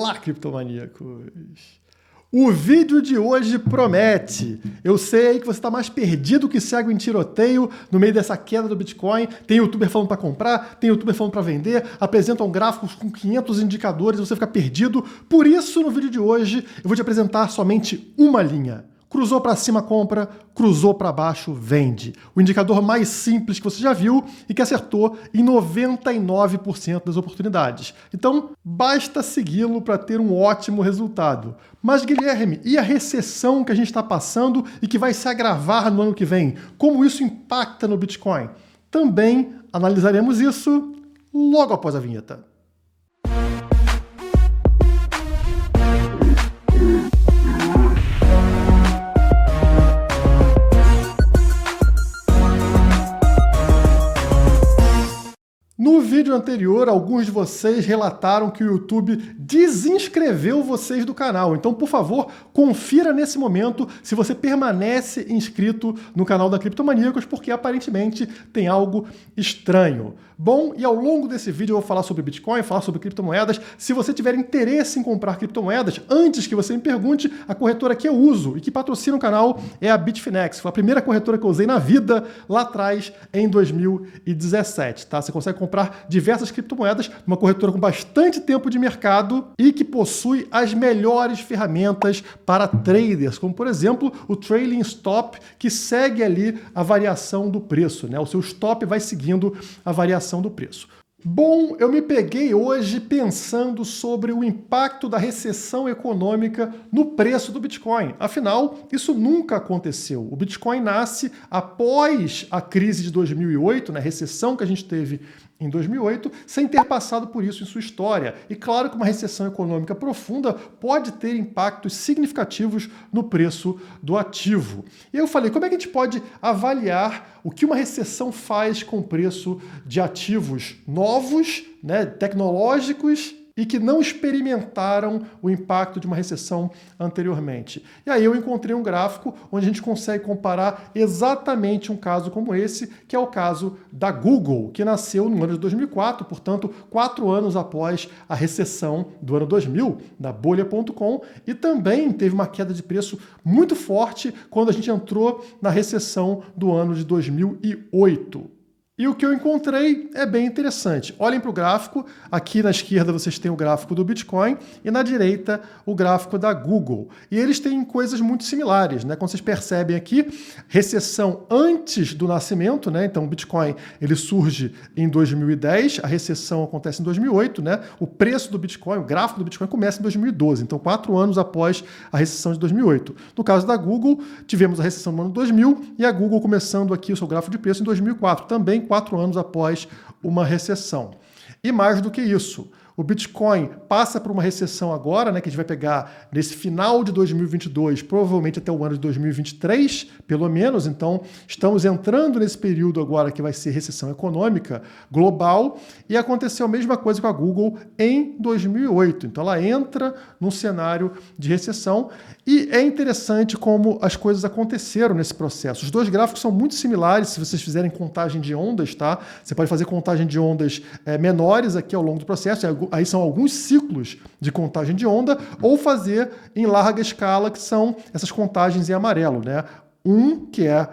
Olá, criptomaníacos! O vídeo de hoje promete. Eu sei aí que você está mais perdido que cego em tiroteio no meio dessa queda do Bitcoin. Tem youtuber falando para comprar, tem youtuber falando para vender, apresentam gráficos com 500 indicadores, você fica perdido. Por isso, no vídeo de hoje, eu vou te apresentar somente uma linha. Cruzou para cima, compra, cruzou para baixo, vende. O indicador mais simples que você já viu e que acertou em 99% das oportunidades. Então, basta segui-lo para ter um ótimo resultado. Mas, Guilherme, e a recessão que a gente está passando e que vai se agravar no ano que vem? Como isso impacta no Bitcoin? Também analisaremos isso logo após a vinheta. No vídeo anterior, alguns de vocês relataram que o YouTube desinscreveu vocês do canal. Então, por favor, confira nesse momento se você permanece inscrito no canal da Criptomaníacos, porque aparentemente tem algo estranho. Bom, e ao longo desse vídeo eu vou falar sobre Bitcoin, falar sobre criptomoedas. Se você tiver interesse em comprar criptomoedas, antes que você me pergunte, a corretora que eu uso e que patrocina o canal é a Bitfinex. Foi a primeira corretora que eu usei na vida lá atrás, em 2017. Tá? Você consegue comprar diversas criptomoedas numa corretora com bastante tempo de mercado e que possui as melhores ferramentas para traders, como por exemplo o Trailing Stop, que segue ali a variação do preço, né? O seu stop vai seguindo a variação do preço. Bom, eu me peguei hoje pensando sobre o impacto da recessão econômica no preço do Bitcoin. Afinal, isso nunca aconteceu. O Bitcoin nasce após a crise de 2008, né, a recessão que a gente teve em 2008, sem ter passado por isso em sua história. E claro que uma recessão econômica profunda pode ter impactos significativos no preço do ativo. E eu falei, como é que a gente pode avaliar o que uma recessão faz com o preço de ativos novos, né, tecnológicos, e que não experimentaram o impacto de uma recessão anteriormente. E aí eu encontrei um gráfico onde a gente consegue comparar exatamente um caso como esse, que é o caso da Google, que nasceu no ano de 2004, portanto, 4 anos após a recessão do ano 2000, da bolha.com, e também teve uma queda de preço muito forte quando a gente entrou na recessão do ano de 2008. E o que eu encontrei é bem interessante. Olhem para o gráfico. Aqui na esquerda vocês têm o gráfico do Bitcoin e na direita o gráfico da Google. E eles têm coisas muito similares, né? Como vocês percebem aqui, recessão antes do nascimento, né? Então o Bitcoin ele surge em 2010, a recessão acontece em 2008, né? O preço do Bitcoin, o gráfico do Bitcoin começa em 2012, então 4 anos após a recessão de 2008. No caso da Google, tivemos a recessão no ano 2000 e a Google começando aqui o seu gráfico de preço em 2004, também 4 anos após uma recessão. E mais do que isso, o Bitcoin passa por uma recessão agora, né, que a gente vai pegar nesse final de 2022, provavelmente até o ano de 2023, pelo menos. Então, estamos entrando nesse período agora que vai ser recessão econômica global, e aconteceu a mesma coisa com a Google em 2008. Então, ela entra num cenário de recessão, e é interessante como as coisas aconteceram nesse processo. Os dois gráficos são muito similares, se vocês fizerem contagem de ondas, tá? Você pode fazer contagem de ondas menores aqui ao longo do processo, aí são alguns ciclos de contagem de onda, ou fazer em larga escala, que são essas contagens em amarelo, né? 1, que é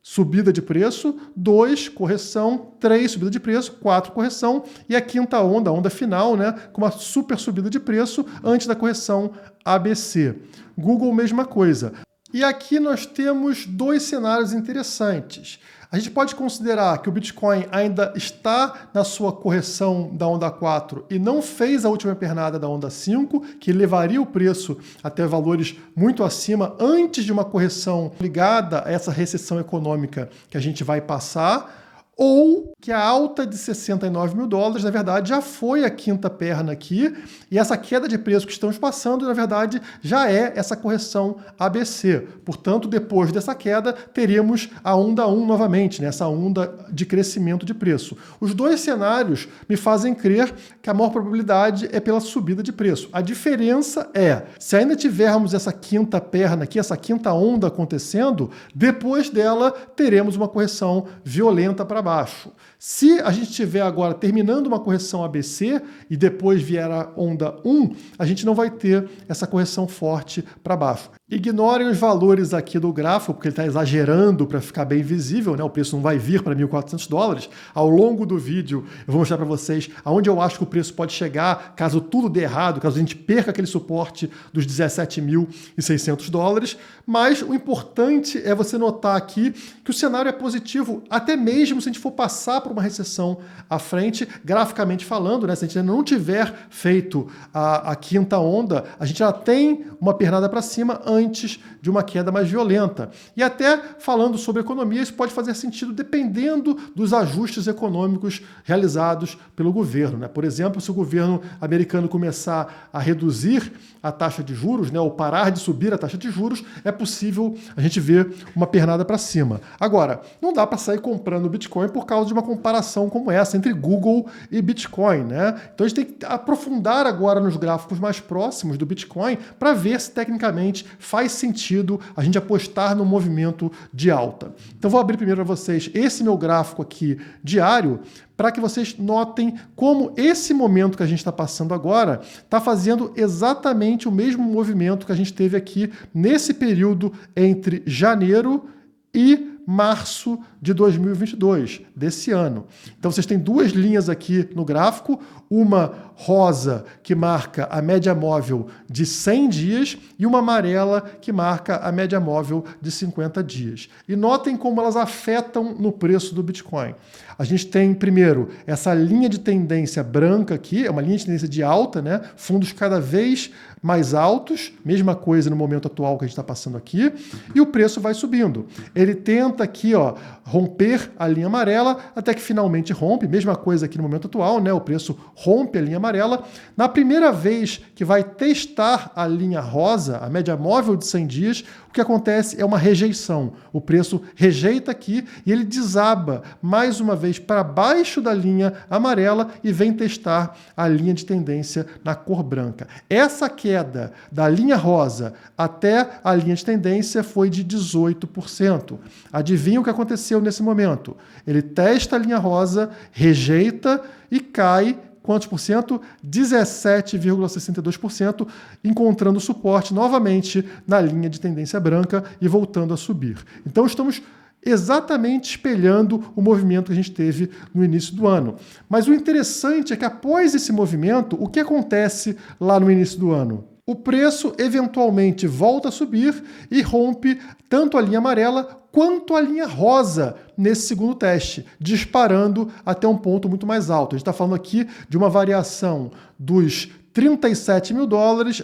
subida de preço, 2, correção, 3, subida de preço, 4, correção, e a quinta onda, a onda final, né, com uma super subida de preço antes da correção ABC. Google, mesma coisa. E aqui nós temos dois cenários interessantes. A gente pode considerar que o Bitcoin ainda está na sua correção da onda 4 e não fez a última pernada da onda 5, que levaria o preço até valores muito acima antes de uma correção ligada a essa recessão econômica que a gente vai passar, ou que a alta de 69 mil dólares, na verdade, já foi a quinta perna aqui, e essa queda de preço que estamos passando, na verdade, já é essa correção ABC. Portanto, depois dessa queda, teríamos a onda 1 novamente, né? Essa onda de crescimento de preço. Os dois cenários me fazem crer que a maior probabilidade é pela subida de preço. A diferença é, se ainda tivermos essa quinta perna aqui, essa quinta onda acontecendo, depois dela teremos uma correção violenta para baixo. Se a gente estiver agora terminando uma correção ABC e depois vier a onda 1, a gente não vai ter essa correção forte para baixo. Ignorem os valores aqui do gráfico, porque ele está exagerando para ficar bem visível, né? O preço não vai vir para $1.400. Ao longo do vídeo eu vou mostrar para vocês aonde eu acho que o preço pode chegar, caso tudo dê errado, caso a gente perca aquele suporte dos $17.600. Mas o importante é você notar aqui que o cenário é positivo, até mesmo se a gente for passar por uma recessão à frente, graficamente falando, né? Se a gente ainda não tiver feito a quinta onda, a gente já tem uma pernada para cima antes de uma queda mais violenta. E até falando sobre economia, isso pode fazer sentido dependendo dos ajustes econômicos realizados pelo governo, né? Por exemplo, se o governo americano começar a reduzir a taxa de juros, né, ou parar de subir a taxa de juros, é possível a gente ver uma pernada para cima. Agora, não dá para sair comprando Bitcoin por causa de uma comparação como essa entre Google e Bitcoin, né? Então a gente tem que aprofundar agora nos gráficos mais próximos do Bitcoin para ver se tecnicamente faz sentido a gente apostar no movimento de alta. Então vou abrir primeiro para vocês esse meu gráfico aqui diário, para que vocês notem como esse momento que a gente está passando agora está fazendo exatamente o mesmo movimento que a gente teve aqui nesse período entre janeiro e março de 2022, desse ano. Então vocês têm duas linhas aqui no gráfico, uma rosa que marca a média móvel de 100 dias e uma amarela que marca a média móvel de 50 dias. E notem como elas afetam no preço do Bitcoin. A gente tem, primeiro, essa linha de tendência branca aqui, é uma linha de tendência de alta, né? Fundos cada vez mais altos, mesma coisa no momento atual que a gente está passando aqui, e o preço vai subindo. Ele tenta aqui, ó, romper a linha amarela, até que finalmente rompe, mesma coisa aqui no momento atual, né? O preço rompe a linha amarela. Na primeira vez que vai testar a linha rosa, a média móvel de 100 dias, o que acontece é uma rejeição. O preço rejeita aqui e ele desaba mais uma vez para baixo da linha amarela e vem testar a linha de tendência na cor branca. Essa queda da linha rosa até a linha de tendência foi de 18%. Adivinha o que aconteceu nesse momento? Ele testa a linha rosa, rejeita e cai quantos por cento? 17,62%, encontrando suporte novamente na linha de tendência branca e voltando a subir. Então estamos exatamente espelhando o movimento que a gente teve no início do ano. Mas o interessante é que após esse movimento, o que acontece lá no início do ano? O preço eventualmente volta a subir e rompe tanto a linha amarela quanto a linha rosa nesse segundo teste, disparando até um ponto muito mais alto. A gente está falando aqui de uma variação dos $37 mil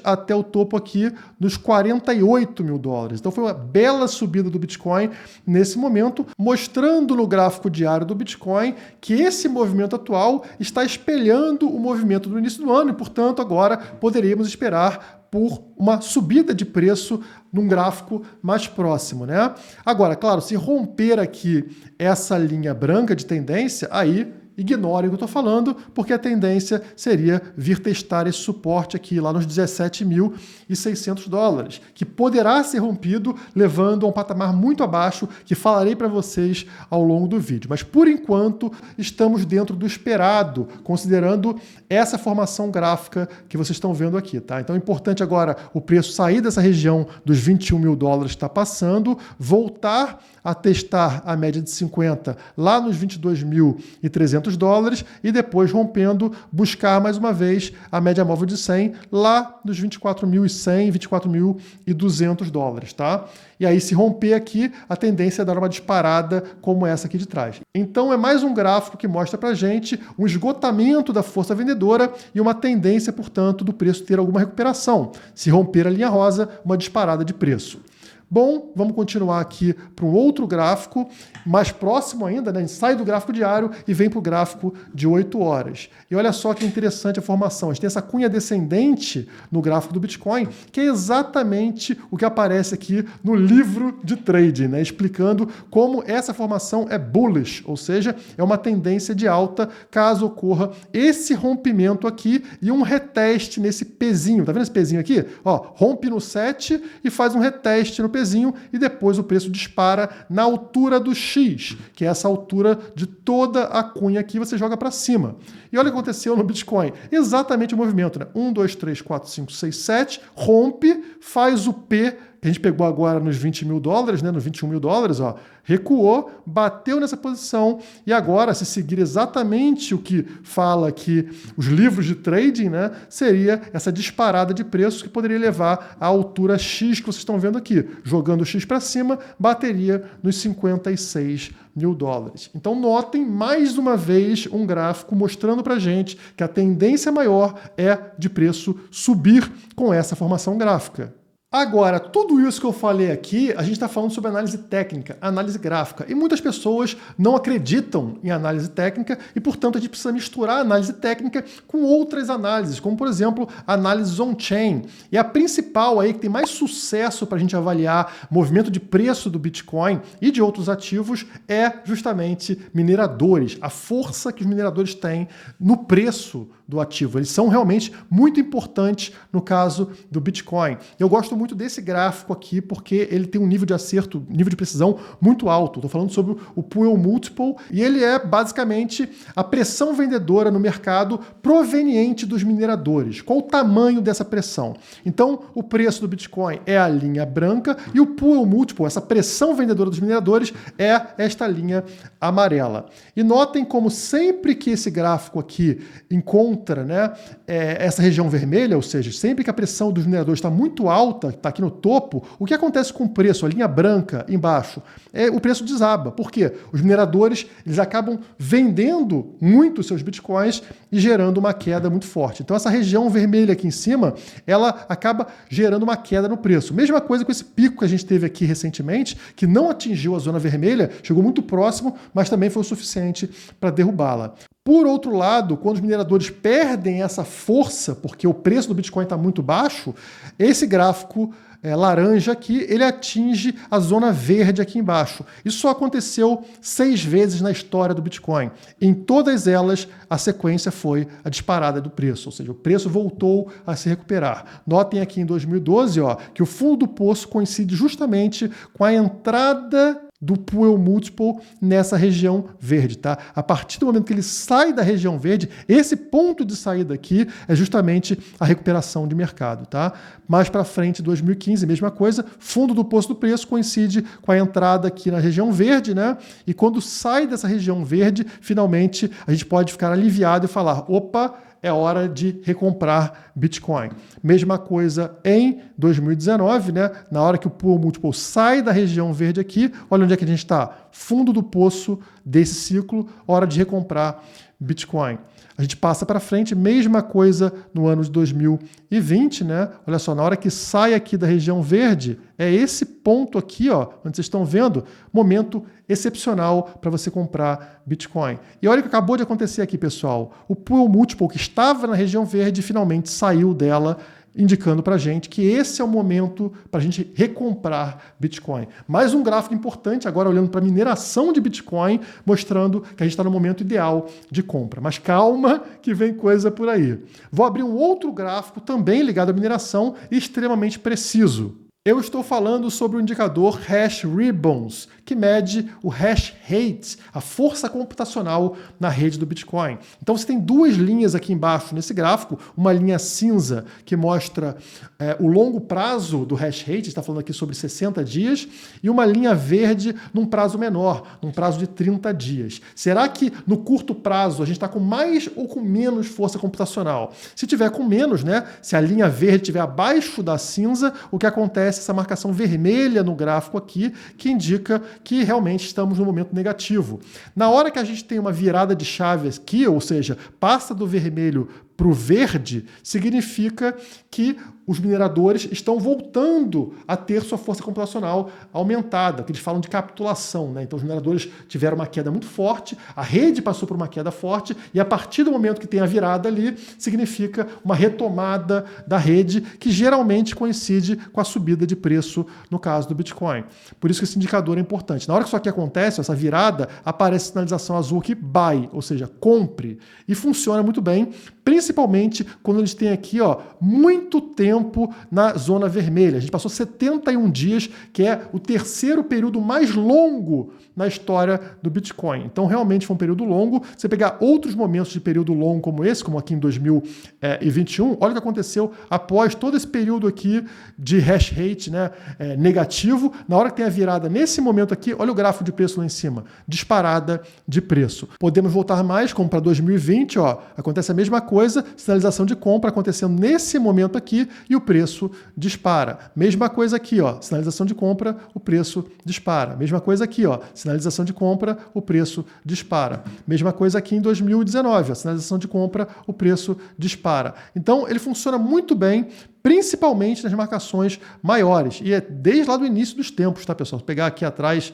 até o topo aqui nos $48 mil. Então foi uma bela subida do Bitcoin nesse momento, mostrando no gráfico diário do Bitcoin que esse movimento atual está espelhando o movimento do início do ano e, portanto, agora poderíamos esperar por uma subida de preço num gráfico mais próximo, né? Agora, claro, se romper aqui essa linha branca de tendência, aí ignorem o que eu estou falando, porque a tendência seria vir testar esse suporte aqui lá nos $17.600, que poderá ser rompido levando a um patamar muito abaixo, que falarei para vocês ao longo do vídeo. Mas, por enquanto, estamos dentro do esperado, considerando essa formação gráfica que vocês estão vendo aqui, tá? Então é importante agora o preço sair dessa região dos $21 mil que está passando, voltar a testar a média de 50 lá nos $22.300 e depois rompendo, buscar mais uma vez a média móvel de 100 lá nos $24.100, $24.200, tá? E aí, se romper aqui, a tendência é dar uma disparada como essa aqui de trás. Então, é mais um gráfico que mostra pra gente um esgotamento da força vendedora e uma tendência, portanto, do preço ter alguma recuperação. Se romper a linha rosa, uma disparada de preço. Bom, vamos continuar aqui para um outro gráfico, mais próximo ainda, né? A gente sai do gráfico diário e vem para o gráfico de 8 horas. E olha só que interessante a formação. A gente tem essa cunha descendente no gráfico do Bitcoin, que é exatamente o que aparece aqui no livro de trading, né? Explicando como essa formação é bullish, ou seja, é uma tendência de alta caso ocorra esse rompimento aqui e um reteste nesse pezinho. Tá vendo esse pezinho aqui? Ó, rompe no 7 e faz um reteste no pezinho. vermelhozinho e depois o preço dispara na altura do X, que é essa altura de toda a cunha aqui, você joga para cima. E olha o que aconteceu no Bitcoin. Exatamente o movimento, né? 1, 2, 3, 4, 5, 6, 7, rompe, faz o P, que a gente pegou agora nos $20 mil, né? Nos $21 mil, ó, recuou, bateu nessa posição e agora, se seguir exatamente o que fala aqui os livros de trading, né? Seria essa disparada de preços que poderia levar à altura X que vocês estão vendo aqui. Jogando o X para cima, bateria nos $56 mil. Então notem mais uma vez um gráfico mostrando para gente que a tendência maior é de preço subir com essa formação gráfica. Agora, tudo isso que eu falei aqui, a gente está falando sobre análise técnica, análise gráfica. E muitas pessoas não acreditam em análise técnica e, portanto, a gente precisa misturar a análise técnica com outras análises, como, por exemplo, a análise on-chain. E a principal aí, que tem mais sucesso para a gente avaliar movimento de preço do Bitcoin e de outros ativos, é justamente mineradores, a força que os mineradores têm no preço do ativo. Eles são realmente muito importantes no caso do Bitcoin. Eu gosto muito desse gráfico aqui porque ele tem um nível de acerto, nível de precisão muito alto. Estou falando sobre o Pull Multiple e ele é basicamente a pressão vendedora no mercado proveniente dos mineradores. Qual o tamanho dessa pressão? Então, o preço do Bitcoin é a linha branca e o Pull Multiple, essa pressão vendedora dos mineradores, é esta linha amarela. E notem como sempre que esse gráfico aqui encontra, né, essa região vermelha, ou seja, sempre que a pressão dos mineradores está muito alta, está aqui no topo, o que acontece com o preço, a linha branca embaixo? O preço desaba. Por quê? Os mineradores eles acabam vendendo muito seus bitcoins e gerando uma queda muito forte. Então essa região vermelha aqui em cima, ela acaba gerando uma queda no preço. Mesma coisa com esse pico que a gente teve aqui recentemente, que não atingiu a zona vermelha, chegou muito próximo, mas também foi o suficiente para derrubá-la. Por outro lado, quando os mineradores perdem essa força, porque o preço do Bitcoin está muito baixo, esse gráfico laranja aqui, ele atinge a zona verde aqui embaixo. Isso só aconteceu 6 vezes na história do Bitcoin. Em todas elas, a sequência foi a disparada do preço, ou seja, o preço voltou a se recuperar. Notem aqui em 2012, ó, que o fundo do poço coincide justamente com a entrada do Pull Multiple nessa região verde, tá? A partir do momento que ele sai da região verde, esse ponto de saída aqui é justamente a recuperação de mercado, tá? Mais para frente, 2015, mesma coisa, fundo do poço do preço coincide com a entrada aqui na região verde, né? E quando sai dessa região verde, finalmente a gente pode ficar aliviado e falar, opa, é hora de recomprar Bitcoin. Mesma coisa em 2019, né? Na hora que o Pull Multiple sai da região verde aqui, olha onde é que a gente está. Fundo do poço desse ciclo, hora de recomprar Bitcoin. A gente passa para frente, mesma coisa no ano de 2020, né? Olha só, na hora que sai aqui da região verde, é esse ponto aqui, ó, onde vocês estão vendo, momento excepcional para você comprar Bitcoin. E olha o que acabou de acontecer aqui, pessoal. O Pull Multiple que estava na região verde finalmente saiu dela, indicando para a gente que esse é o momento para a gente recomprar Bitcoin. Mais um gráfico importante, agora olhando para a mineração de Bitcoin, mostrando que a gente está no momento ideal de compra. Mas calma, que vem coisa por aí. Vou abrir um outro gráfico também ligado à mineração e extremamente preciso. Eu estou falando sobre o indicador Hash Ribbons, que mede o hash rate, a força computacional na rede do Bitcoin. Então você tem duas linhas aqui embaixo nesse gráfico, uma linha cinza que mostra o longo prazo do hash rate, está falando aqui sobre 60 dias, e uma linha verde num prazo menor, num prazo de 30 dias. Será que no curto prazo a gente está com mais ou com menos força computacional? Se tiver com menos, né? Se a linha verde estiver abaixo da cinza, o que acontece? Essa marcação vermelha no gráfico aqui, que indica que realmente estamos no momento negativo. Na hora que a gente tem uma virada de chave aqui, ou seja, passa do vermelho para o verde, significa que os mineradores estão voltando a ter sua força computacional aumentada, que eles falam de capitulação, né? Então os mineradores tiveram uma queda muito forte, a rede passou por uma queda forte, e a partir do momento que tem a virada ali, significa uma retomada da rede, que geralmente coincide com a subida de preço no caso do Bitcoin. Por isso que esse indicador é importante. Na hora que isso aqui acontece, essa virada, aparece a sinalização azul aqui, buy, ou seja, compre. E funciona muito bem, principalmente quando a gente tem aqui muito tempo na zona vermelha. A gente passou 71 dias, que é o terceiro período mais longo na história do Bitcoin. Então, realmente foi um período longo. Se você pegar outros momentos de período longo como esse, como aqui em 2021, olha o que aconteceu após todo esse período aqui de hash rate, né, negativo. Na hora que tem a virada, nesse momento aqui, olha o gráfico de preço lá em cima. Disparada de preço. Podemos voltar mais, como para 2020, acontece a mesma coisa, sinalização de compra acontecendo nesse momento aqui e o preço dispara. Mesma coisa aqui, sinalização de compra, o preço dispara. Mesma coisa aqui, sinalização de compra, o preço dispara. Mesma coisa aqui em 2019, sinalização de compra, o preço dispara. Então, ele funciona muito bem, principalmente nas marcações maiores. E é desde lá do início dos tempos, tá, pessoal? Se pegar aqui atrás,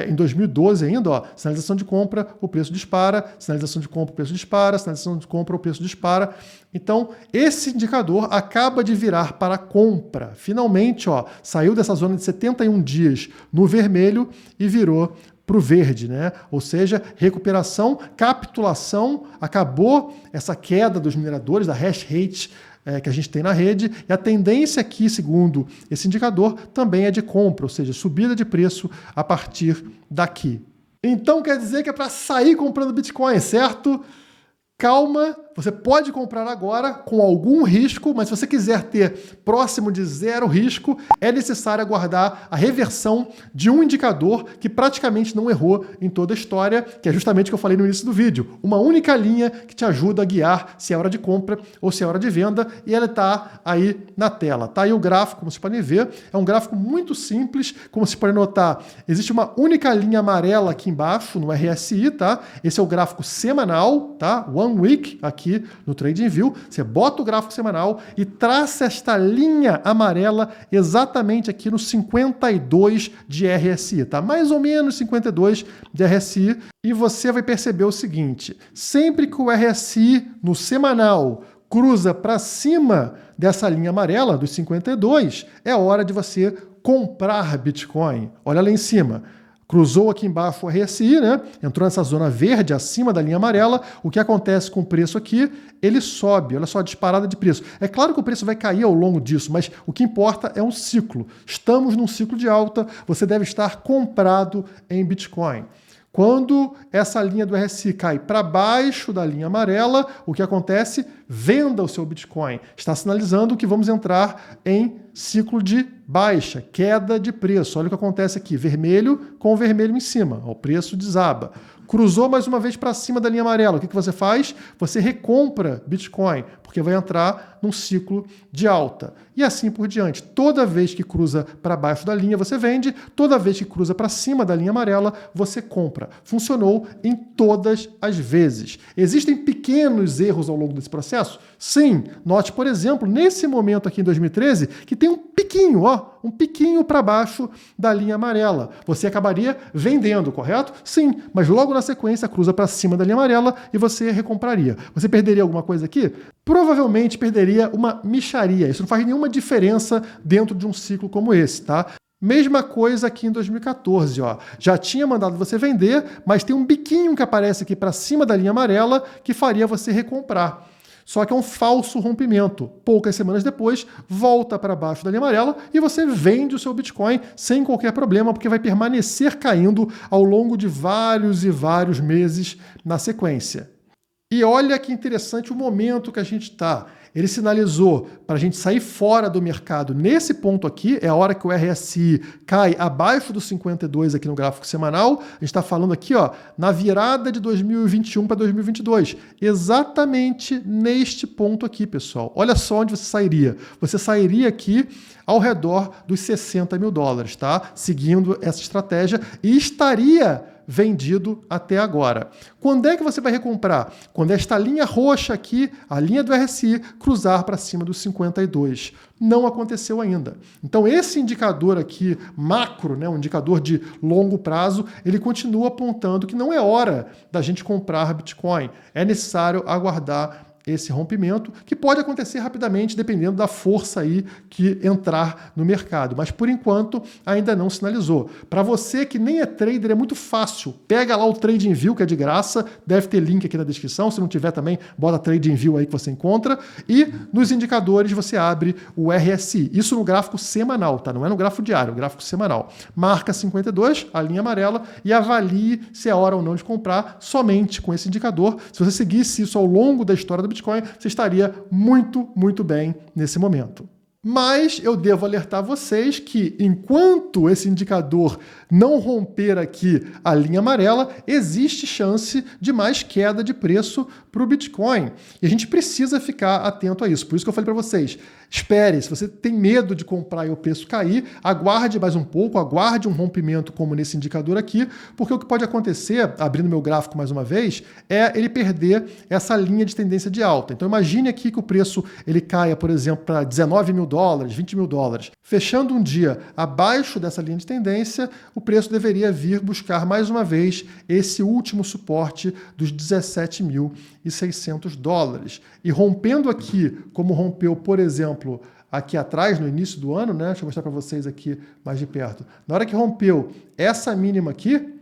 em 2012 ainda, sinalização de compra, o preço dispara, sinalização de compra, o preço dispara, sinalização de compra, o preço dispara. Então, esse indicador acaba de virar para compra. Finalmente, saiu dessa zona de 71 dias no vermelho e virou para o verde, né? Ou seja, recuperação, capitulação, acabou essa queda dos mineradores, da hash rate que a gente tem na rede, e a tendência aqui, segundo esse indicador, também é de compra, ou seja, subida de preço a partir daqui. Então quer dizer que é para sair comprando Bitcoin, certo? Calma, você pode comprar agora com algum risco, mas se você quiser ter próximo de zero risco, é necessário aguardar a reversão de um indicador que praticamente não errou em toda a história, que é justamente o que eu falei no início do vídeo. Uma única linha que te ajuda a guiar se é hora de compra ou se é hora de venda, e ela está aí na tela. Está aí o gráfico, como vocês podem ver. É um gráfico muito simples, como vocês podem notar, existe uma única linha amarela aqui embaixo, no RSI, tá? Esse é o gráfico semanal, tá? One Week, aqui no TradingView, você bota o gráfico semanal e traça esta linha amarela exatamente aqui no 52 de RSI, tá? Mais ou menos 52 de RSI, e você vai perceber o seguinte, sempre que o RSI no semanal cruza para cima dessa linha amarela, dos 52, é hora de você comprar Bitcoin. Olha lá em cima. Cruzou aqui embaixo o RSI, né? Entrou nessa zona verde acima da linha amarela. O que acontece com o preço aqui? Ele sobe. Olha só a disparada de preço. É claro que o preço vai cair ao longo disso, mas o que importa é um ciclo. Estamos num ciclo de alta. Você deve estar comprado em Bitcoin. Quando essa linha do RSI cai para baixo da linha amarela, o que acontece? Venda o seu Bitcoin. Está sinalizando que vamos entrar em ciclo de baixa, queda de preço. Olha o que acontece aqui, vermelho com vermelho em cima. O preço desaba. Cruzou mais uma vez para cima da linha amarela. O que você faz? Você recompra Bitcoin, porque vai entrar num ciclo de alta. E assim por diante. Toda vez que cruza para baixo da linha, você vende. Toda vez que cruza para cima da linha amarela, você compra. Funcionou em todas as vezes. Existem pequenos erros ao longo desse processo? Sim. Note, por exemplo, nesse momento aqui em 2013, que tem um piquinho para baixo da linha amarela. Você acabaria vendendo, correto? Sim, mas logo na sequência cruza para cima da linha amarela e você recompraria. Você perderia alguma coisa aqui? Provavelmente perderia uma mixaria. Isso não faz nenhuma diferença dentro de um ciclo como esse, tá? Mesma coisa aqui em 2014, já tinha mandado você vender, mas tem um biquinho que aparece aqui para cima da linha amarela que faria você recomprar. Só que é um falso rompimento. Poucas semanas depois, volta para baixo da linha amarela e você vende o seu Bitcoin sem qualquer problema, porque vai permanecer caindo ao longo de vários e vários meses na sequência. E olha que interessante o momento que a gente está. Ele sinalizou para a gente sair fora do mercado. Nesse ponto aqui, é a hora que o RSI cai abaixo dos 52 aqui no gráfico semanal. A gente está falando aqui, na virada de 2021 para 2022. Exatamente neste ponto aqui, pessoal. Olha só onde você sairia. Você sairia aqui ao redor dos 60 mil dólares, tá? Seguindo essa estratégia, e estaria vendido até agora. Quando é que você vai recomprar? Quando esta linha roxa aqui, a linha do RSI, cruzar para cima dos 52. Não aconteceu ainda. Então esse indicador aqui, macro, um indicador de longo prazo, ele continua apontando que não é hora da gente comprar Bitcoin. É necessário aguardar esse rompimento, que pode acontecer rapidamente, dependendo da força aí que entrar no mercado. Mas, por enquanto, ainda não sinalizou. Para você que nem é trader, é muito fácil. Pega lá o TradingView, que é de graça, deve ter link aqui na descrição. Se não tiver também, bota TradingView aí que você encontra. E nos indicadores você abre o RSI. Isso no gráfico semanal, tá? Não é no gráfico diário, é no gráfico semanal. Marca 52, a linha amarela, e avalie se é hora ou não de comprar somente com esse indicador. Se você seguisse isso ao longo da história do Bitcoin, você estaria muito, muito bem nesse momento. Mas eu devo alertar vocês que enquanto esse indicador não romper aqui a linha amarela, existe chance de mais queda de preço para o Bitcoin. E a gente precisa ficar atento a isso. Por isso que eu falei para vocês, espere, se você tem medo de comprar e o preço cair, aguarde mais um pouco, aguarde um rompimento como nesse indicador aqui, porque o que pode acontecer, abrindo meu gráfico mais uma vez, é ele perder essa linha de tendência de alta. Então imagine aqui que o preço ele caia, por exemplo, para 19 mil dólares, 20 mil dólares. Fechando um dia abaixo dessa linha de tendência, o preço deveria vir buscar mais uma vez esse último suporte dos 17.600 dólares. E rompendo aqui, como rompeu, por exemplo, aqui atrás, no início do ano, né? Deixa eu mostrar para vocês aqui mais de perto. Na hora que rompeu essa mínima aqui,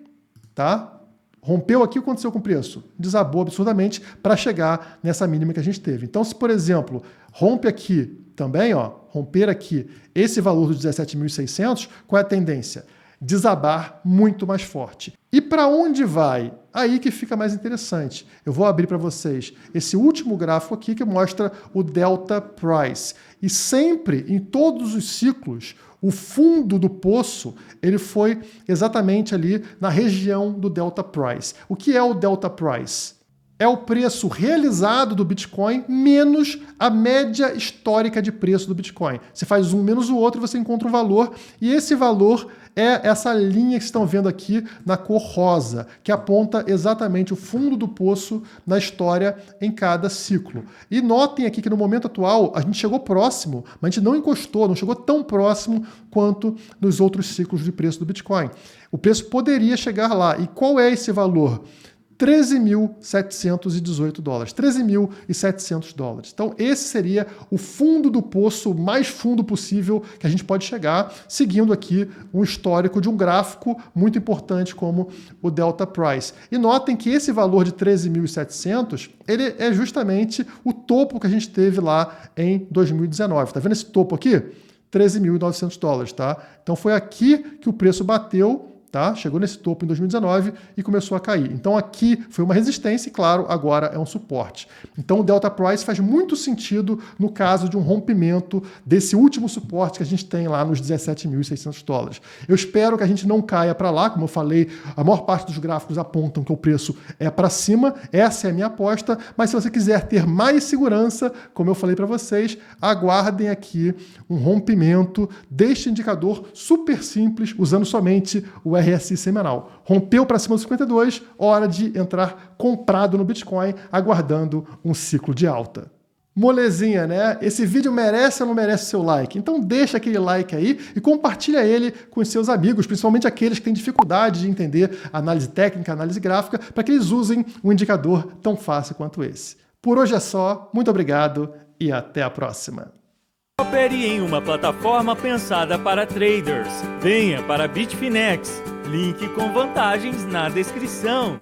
tá? Rompeu aqui, o que aconteceu com o preço? Desabou absurdamente para chegar nessa mínima que a gente teve. Então, se, por exemplo, rompe aqui também, ó, romper aqui esse valor dos 17.600, qual é a tendência? Desabar muito mais forte. E para onde vai? Aí que fica mais interessante. Eu vou abrir para vocês esse último gráfico aqui que mostra o Delta Price. E sempre, em todos os ciclos, o fundo do poço ele foi exatamente ali na região do Delta Price. O que é o Delta Price? É o preço realizado do Bitcoin menos a média histórica de preço do Bitcoin. Você faz um menos o outro e você encontra um valor, e esse valor é essa linha que vocês estão vendo aqui na cor rosa, que aponta exatamente o fundo do poço na história em cada ciclo. E notem aqui que no momento atual a gente chegou próximo, mas a gente não encostou, não chegou tão próximo quanto nos outros ciclos de preço do Bitcoin. O preço poderia chegar lá. E qual é esse valor? 13.718 dólares, 13.700 dólares. Então esse seria o fundo do poço, o mais fundo possível que a gente pode chegar, seguindo aqui um histórico de um gráfico muito importante como o Delta Price. E notem que esse valor de 13.700, ele é justamente o topo que a gente teve lá em 2019. Tá vendo esse topo aqui? 13.900 dólares, tá? Então foi aqui que o preço bateu, tá? Chegou nesse topo em 2019 e começou a cair. Então aqui foi uma resistência e, claro, agora é um suporte. Então o Delta Price faz muito sentido no caso de um rompimento desse último suporte que a gente tem lá nos 17.600 dólares. Eu espero que a gente não caia para lá, como eu falei, a maior parte dos gráficos apontam que o preço é para cima, essa é a minha aposta, mas se você quiser ter mais segurança, como eu falei para vocês, aguardem aqui um rompimento deste indicador super simples, usando somente o RSI semanal. Rompeu para cima dos 52, hora de entrar comprado no Bitcoin, aguardando um ciclo de alta. Molezinha, né? Esse vídeo merece ou não merece seu like? Então deixa aquele like aí e compartilha ele com os seus amigos, principalmente aqueles que têm dificuldade de entender análise técnica, análise gráfica, para que eles usem um indicador tão fácil quanto esse. Por hoje é só, muito obrigado e até a próxima. Opere em uma plataforma pensada para traders. Venha para Bitfinex. Link com vantagens na descrição.